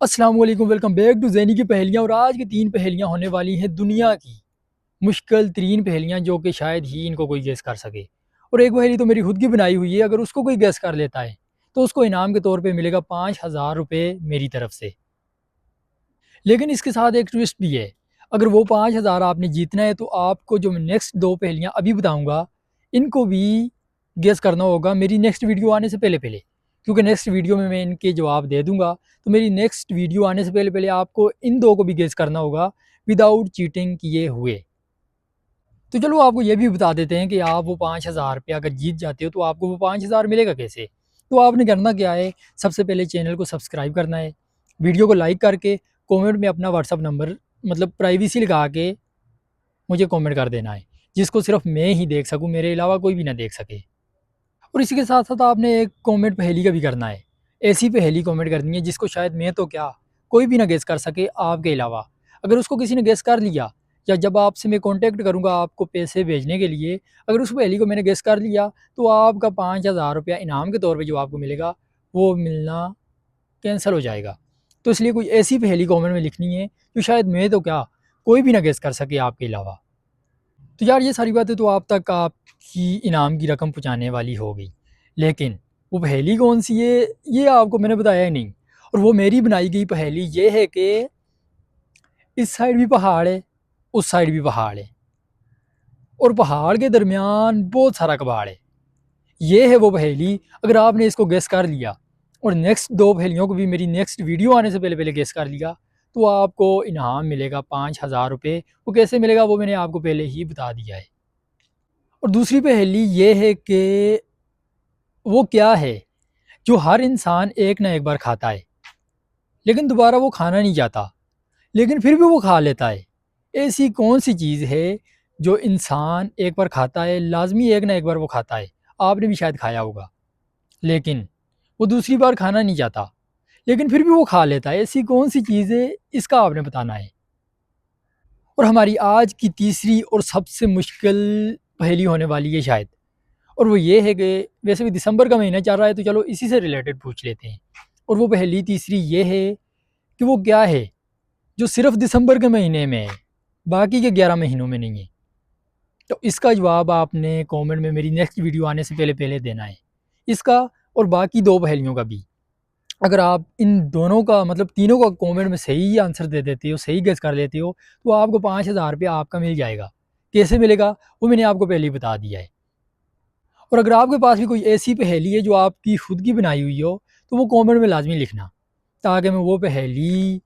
अस्सलाम वालेकुम, welcome back to ज़ैनी की पहेलियाँ। और आज की 3 पहेलियाँ होने वाली हैं दुनिया की मुश्किल तरीन पहेलियाँ, जो कि शायद ही इनको कोई गेस कर सके। और एक पहेली तो मेरी खुद की बनाई हुई है, अगर उसको कोई गेस कर लेता है तो उसको इनाम के तौर पे मिलेगा 5,000 रुपये मेरी तरफ से। लेकिन इसके साथ एक ट्विस्ट भी है। अगर वो 5,000 आपने जीतना है तो आपको जो मैं नेक्स्ट 2 पहेलियाँ अभी बताऊँगा, इनको भी गेस करना होगा मेरी नेक्स्ट वीडियो आने से पहले-पहले। क्योंकि नेक्स्ट वीडियो में मैं इनके जवाब दे दूँगा, तो मेरी नेक्स्ट वीडियो आने से पहले-पहले आपको इन 2 को भी गेस करना होगा विदाउट चीटिंग किए हुए। तो चलो आपको ये भी बता देते हैं कि आप वो 5,000 रुपये अगर जीत जाते हो तो आपको वो 5,000 मिलेगा कैसे? तो आपने करना क्या है, सबसे पहले चैनल को सब्सक्राइब करना है, वीडियो को लाइक करके कमेंट में अपना व्हाट्सएप नंबर मतलब प्राइवेसी लगा के मुझे कमेंट कर देना है, जिसको सिर्फ मैं ही देख सकूँ, मेरे अलावा कोई भी ना देख सके। और इसी के साथ-साथ आपने एक कमेंट पहेली का भी करना है। ऐसी पहेली कमेंट करनी है जिसको शायद मैं तो क्या, कोई भी ना गेस कर सके आपके अलावा। अगर उसको किसी ने गेस कर लिया, या जब आपसे मैं कॉन्टैक्ट करूँगा आपको पैसे भेजने के लिए, अगर उस पहेली को मैंने गेस कर लिया, तो आपका 5,000 रुपया इनाम के तौर पे जो आपको मिलेगा, वो मिलना कैंसल हो जाएगा। तो इसलिए कोई ऐसी पहेली कमेंट में लिखनी है, जो शायद मैं तो क्या, कोई भी ना गेस कर सके आपके अलावा। तो यार ये सारी बातें तो आप तक आपकी इनाम की रकम पहुँचाने वाली हो गई। लेकिन वो पहेली कौन-सी है, ये आपको मैंने बताया ही नहीं। और वो मेरी बनाई गई पहेली ये है कि इस साइड भी पहाड़ है, उस साइड भी पहाड़ है, और पहाड़ के दरमियान बहुत सारा कबाड़ है। ये है वो पहेली। अगर आपने इसको गेस कर लिया और नेक्स्ट 2 पहेलियों को भी मेरी नेक्स्ट वीडियो आने से पहले-पहले गेस कर लिया, तो आपको इनाम मिलेगा 5,000 रुपये। वो कैसे मिलेगा वो मैंने आपको पहले ही बता दिया है। और दूसरी पहेली ये है कि वो क्या है जो हर इंसान एक ना एक बार खाता है, लेकिन दोबारा वो खाना नहीं चाहता, लेकिन फिर भी वो खा लेता है। ऐसी कौन सी चीज़ है जो इंसान एक बार खाता है, लाज़मी एक ना एक बार वो खाता है, आपने भी शायद खाया होगा, लेकिन वो दूसरी बार खाना नहीं चाहता, लेकिन फिर भी वो खा लेता है। ऐसी कौन सी चीज़ है, इसका आपने बताना है। और हमारी आज की तीसरी और सबसे मुश्किल पहेली होने वाली है शायद, और वो ये है कि वैसे भी दिसंबर का महीना चल रहा है, तो चलो इसी से रिलेटेड पूछ लेते हैं। और वो पहेली तीसरी ये है कि वो क्या है जो सिर्फ दिसंबर के महीने में है, बाकी के 11 महीनों में नहीं है। तो इसका जवाब आपने कमेंट में मेरी नेक्स्ट वीडियो आने से पहले पहले देना है। इसका और बाकी 2 पहेलियों का भी। अगर आप इन दोनों का मतलब तीनों का कमेंट में सही आंसर दे देते हो, सही गेस कर लेते हो, तो आपको 5,000 रुपया आपका मिल जाएगा। कैसे मिलेगा वो मैंने आपको पहले ही बता दिया है। और अगर आपके पास भी कोई ऐसी पहेली है जो आपकी खुद की बनाई हुई हो, तो वो कमेंट में लाज़मी लिखना, ताकि मैं वो पहेली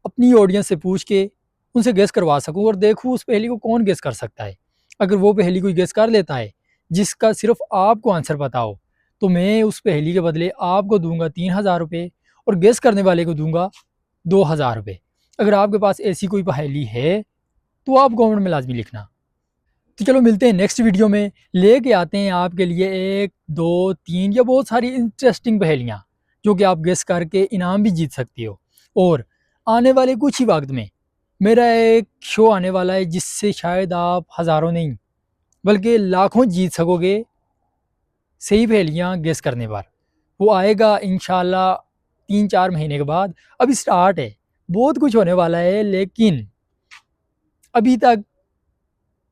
अपनी ऑडियंस से पूछ के उनसे गेस करवा सकूँ और देखूँ उस पहेली को कौन गेस कर सकता है। अगर वो पहेली कोई गेस कर लेता है, जिसका सिर्फ़ आपको आंसर पता हो, तो मैं उस पहेली के बदले आपको दूँगा 3,000 रुपये, और गेस करने वाले को दूँगा 2,000 रुपये। अगर आपके पास ऐसी कोई पहेली है, तो आप कमेंट में लाज़मी लिखना। तो चलो मिलते हैं नेक्स्ट वीडियो में, लेके आते हैं आपके लिए 1, 2, 3 या बहुत सारी इंटरेस्टिंग पहेलियाँ, जो कि आप गेस करके इनाम भी जीत सकते हो। और आने वाले कुछ ही वक़्त में मेरा एक शो आने वाला है, जिससे शायद आप हज़ारों नहीं बल्कि लाखों जीत सकोगे सही पहेलियाँ गेस करने पर। वो आएगा इंशाल्लाह 3-4 महीने के बाद। अभी स्टार्ट है, बहुत कुछ होने वाला है, लेकिन अभी तक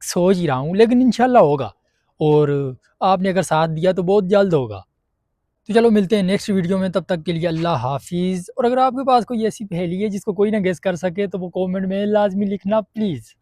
सोच ही रहा हूँ, लेकिन इंशाल्लाह होगा। और आपने अगर साथ दिया तो बहुत जल्द होगा। तो चलो मिलते हैं नेक्स्ट वीडियो में, तब तक के लिए अल्लाह हाफ़िज़। और अगर आपके पास कोई ऐसी पहेली है जिसको कोई ना गेस कर सके, तो वो कमेंट में लाज़मी लिखना प्लीज़।